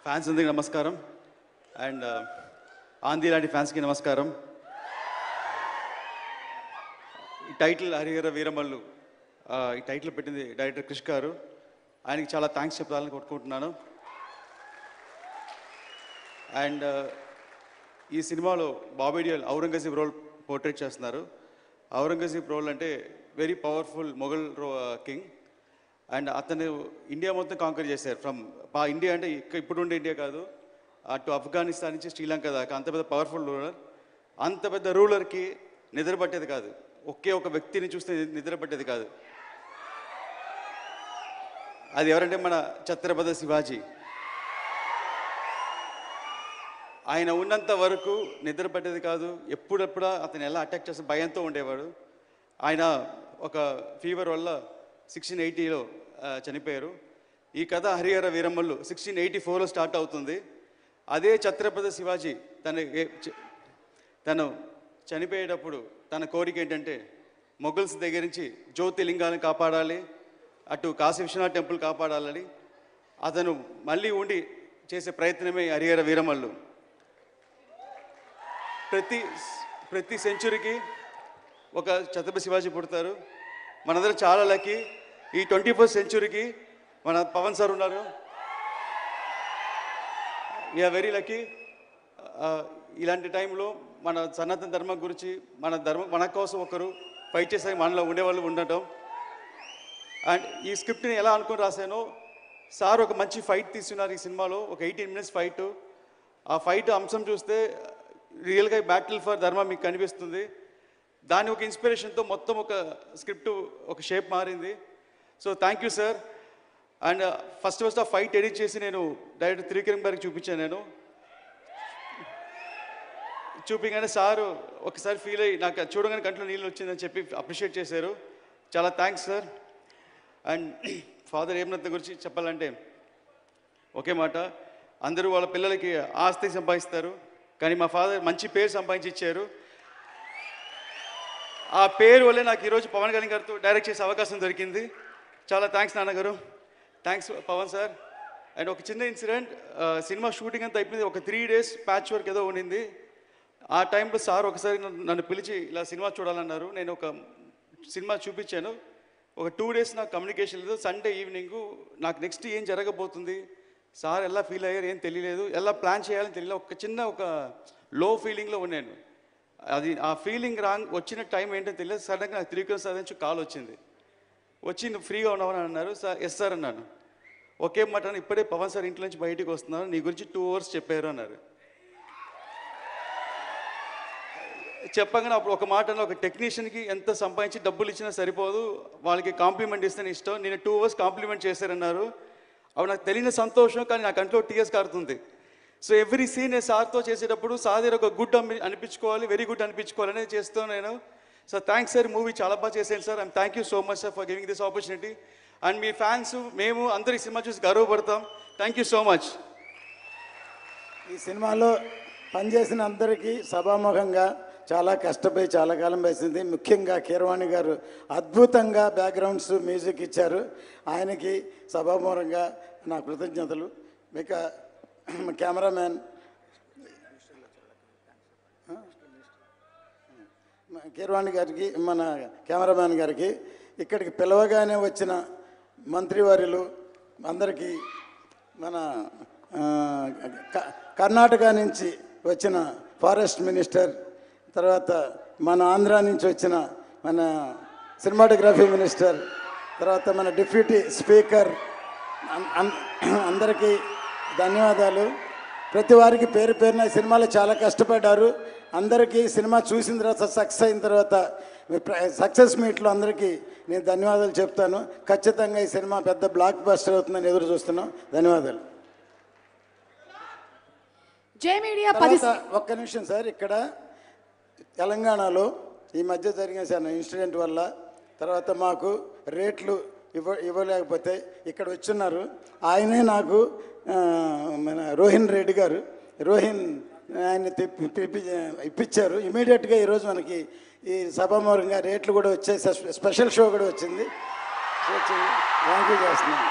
Fans అందరికీ నమస్కారం. And ఆంధీ లాంటి ఫ్యాన్స్కి నమస్కారం. ఈ టైటిల్ హరిహర వీరమల్లు ఈ టైటిల్ పెట్టింది డైరెక్టర్ క్రిష్ గారు. ఆయనకి చాలా థ్యాంక్స్ చెప్పాలని కొట్టుకుంటున్నాను. అండ్ ఈ సినిమాలో బాబీ డియోల్ ఔరంగజేబ్ రోల్ పోర్ట్రేట్ చేస్తున్నారు. ఔరంగజేబ్ రోల్ అంటే very powerful Mughal king. And అతను ఇండియా మొత్తం కాంకర్ చేశారు. ఫ్రమ్ ఇండియా అంటే ఇప్పుడు ఉండే ఇండియా కాదు, అటు ఆఫ్ఘనిస్తాన్ నుంచి శ్రీలంక దాకా అంత పెద్ద పవర్ఫుల్ రూలర్. అంత పెద్ద రూలర్కి నిద్ర పట్టేది కాదు, ఒకే ఒక వ్యక్తిని చూస్తే నిద్ర పట్టేది కాదు. అది ఎవరంటే మన ఛత్రపతి శివాజీ. ఆయన ఉన్నంత వరకు నిద్ర పట్టేది కాదు. ఎప్పుడెప్పుడు అతను ఎలా అటాక్ చేస్తే భయంతో ఉండేవాడు. ఆయన ఒక ఫీవర్ వల్ల 1680లో చనిపోయారు. ఈ కథ హరిహర వీరమల్లు 1684లో స్టార్ట్ అవుతుంది. అదే ఛత్రపతి శివాజీ తను చనిపోయేటప్పుడు తన కోరిక ఏంటంటే మొఘల్స్ దగ్గర నుంచి జ్యోతిలింగాన్ని కాపాడాలి, అటు కాశీ విశ్వనాథ్ టెంపుల్ కాపాడాలని అతను మళ్ళీ ఉండి చేసే ప్రయత్నమే హరిహర వీరమల్లు. ప్రతి సెంచురీకి ఒక ఛత్రపతి శివాజీ పుడతారు. మనందరం చాలా లక్కీ. ఈ 21st సెంచురీకి మన పవన్ సార్ ఉన్నారు. We are very lucky. ఇలాంటి టైంలో మన సనాతన ధర్మం గురించి మన కోసం ఒకరు ఫైట్ చేసే మనలో ఉండేవాళ్ళు ఉండటం. అండ్ ఈ స్క్రిప్ట్ని ఎలా అనుకుని రాశానో, సార్ ఒక మంచి ఫైట్ తీసుకున్నారు ఈ సినిమాలో. ఒక 18 minutes ఫైట్. ఆ ఫైట్ అంశం చూస్తే రియల్గా బ్యాటిల్ ఫర్ ధర్మం మీకు కనిపిస్తుంది. దాని ఒక ఇన్స్పిరేషన్తో మొత్తం ఒక స్క్రిప్ట్ ఒక షేప్ మారింది. So thank you sir. And first ఆ ఫైట్ ఎడిట్ చేసి నేను డైరెక్టర్ త్రివిక్రమ్ గారికి చూపించాను. నేను చూపించగానే సారు ఒకసారి ఫీల్ అయ్యి నాకు చూడగానే కంట్లో నీళ్ళు వచ్చిందని చెప్పి అప్రిషియేట్ చేశారు. చాలా thanks sir. And father Hemanath గురించి చెప్పాలంటే ఒకే మాట, అందరూ వాళ్ళ పిల్లలకి ఆస్తి సంపాదిస్తారు, కానీ మా ఫాదర్ మంచి పేరు సంపాదించి ఇచ్చారు. ఆ పేరు వల్లే నాకు ఈరోజు పవన్ కళ్యాణ్ గారితో డైరెక్ట్ చేసే అవకాశం దొరికింది. చాలా థ్యాంక్స్ నాన్నగారు. Thanks Pawan sir. అండ్ ఒక చిన్న ఇన్సిడెంట్, సినిమా షూటింగ్ అంతా అయిపోయింది. ఒక 3 days ప్యాచ్ వర్క్ ఏదో ఉండింది. ఆ టైంలో సార్ ఒకసారి నన్ను పిలిచి ఇలా సినిమా చూడాలన్నారు. నేను ఒక సినిమా చూపించాను. ఒక 2 days నాకు కమ్యూనికేషన్ లేదు. సండే ఈవినింగ్ నాకు నెక్స్ట్ ఏం జరగబోతుంది, సార్ ఎలా ఫీల్ అయ్యారు ఏం తెలియలేదు, ఎలా ప్లాన్ చేయాలని తెలియలేదు. ఒక చిన్న లో ఫీలింగ్లో ఉన్నాను. అది ఆ ఫీలింగ్ వచ్చిన టైం ఏంటో తెలియదు. సడన్గా నాకు త్రివిక్రమ్ సార్ నుంచి కాల్ వచ్చింది. వచ్చి నువ్వు ఫ్రీగా ఉన్నావని అన్నారు. సార్ ఎస్ సార్ అన్నాను. ఒకే మాట, ఇప్పుడే పవన్ సార్ ఇంట్లో నుంచి బయటికి వస్తున్నారు, నీ గురించి 2 hours చెప్పారు అన్నారు. చెప్పగానే అప్పుడు ఒక మాట, ఒక టెక్నీషియన్కి ఎంత సంపాదించి డబ్బులు ఇచ్చినా సరిపోదు, వాళ్ళకి కాంప్లిమెంట్ ఇస్తే ఇష్టం, నేను 2 hours కాంప్లిమెంట్ చేశారన్నారు. అవి నాకు తెలియని సంతోషం, కానీ నా కంట్లో టీఎస్ కారుతుంది. సో ఎవ్రీ సీన్ నేను సార్తో చేసేటప్పుడు సార్ దగ్గర ఒక గుడ్ అనిపించుకోవాలి, వెరీ గుడ్ అనిపించుకోవాలని చేస్తాను నేను. సో థ్యాంక్స్ సార్, మూవీ చాలా బాగా చేశాను సార్. And thank you so much sir for giving this opportunity. And మీ ఫ్యాన్స్ మేము అందరి సినిమా చూసి గర్వపడతాం. Thank you so much. ఈ సినిమాలో పనిచేసిన అందరికీ సభాముఖంగా చాలా కష్టపడి చాలా కాలం వేసింది. ముఖ్యంగా కీరవాణి గారు అద్భుతంగా బ్యాక్గ్రౌండ్స్ మ్యూజిక్ ఇచ్చారు. ఆయనకి సభాముఖంగా నా కృతజ్ఞతలు. ఇక కెమెరామ్యాన్ కీరవాణి గారికి, మన కెమెరామ్యాన్ గారికి, ఇక్కడికి పిలవగానే వచ్చిన మంత్రివర్యులు అందరికీ, మన కర్ణాటక నుంచి వచ్చిన ఫారెస్ట్ మినిస్టర్, తర్వాత మన ఆంధ్ర నుంచి వచ్చిన మన సినిమాటోగ్రఫీ మినిస్టర్, తర్వాత మన డిప్యూటీ స్పీకర్, అందరికీ ధన్యవాదాలు. ప్రతి వారికి పేరు పేరున సినిమాలో చాలా కష్టపడ్డారు. అందరికీ సినిమా చూసిన తర్వాత సక్సెస్ అయిన తర్వాత సక్సెస్ మీట్లో అందరికీ నేను ధన్యవాదాలు చెప్తాను. ఖచ్చితంగా ఈ సినిమా పెద్ద బ్లాక్ బస్టర్ అవుతుందని ఎదురు చూస్తున్నాం. ధన్యవాదాలు. ఒక్క నిమిషం సార్, ఇక్కడ తెలంగాణలో ఈ మధ్య జరిగిన ఇన్సిడెంట్ వల్ల తర్వాత మాకు రేట్లు ఇవ్వలేకపోతే ఇక్కడ వచ్చున్నారు. ఆయనే నాకు మన రోహిన్ రెడ్డి గారు, ఆయన ఇప్పించారు. ఇమీడియట్గా ఈరోజు మనకి ఈ సభాముఖంగా రేట్లు కూడా వచ్చాయి, స్పెషల్ షో కూడా వచ్చింది. థ్యాంక్ యూ చేస్తున్నాను.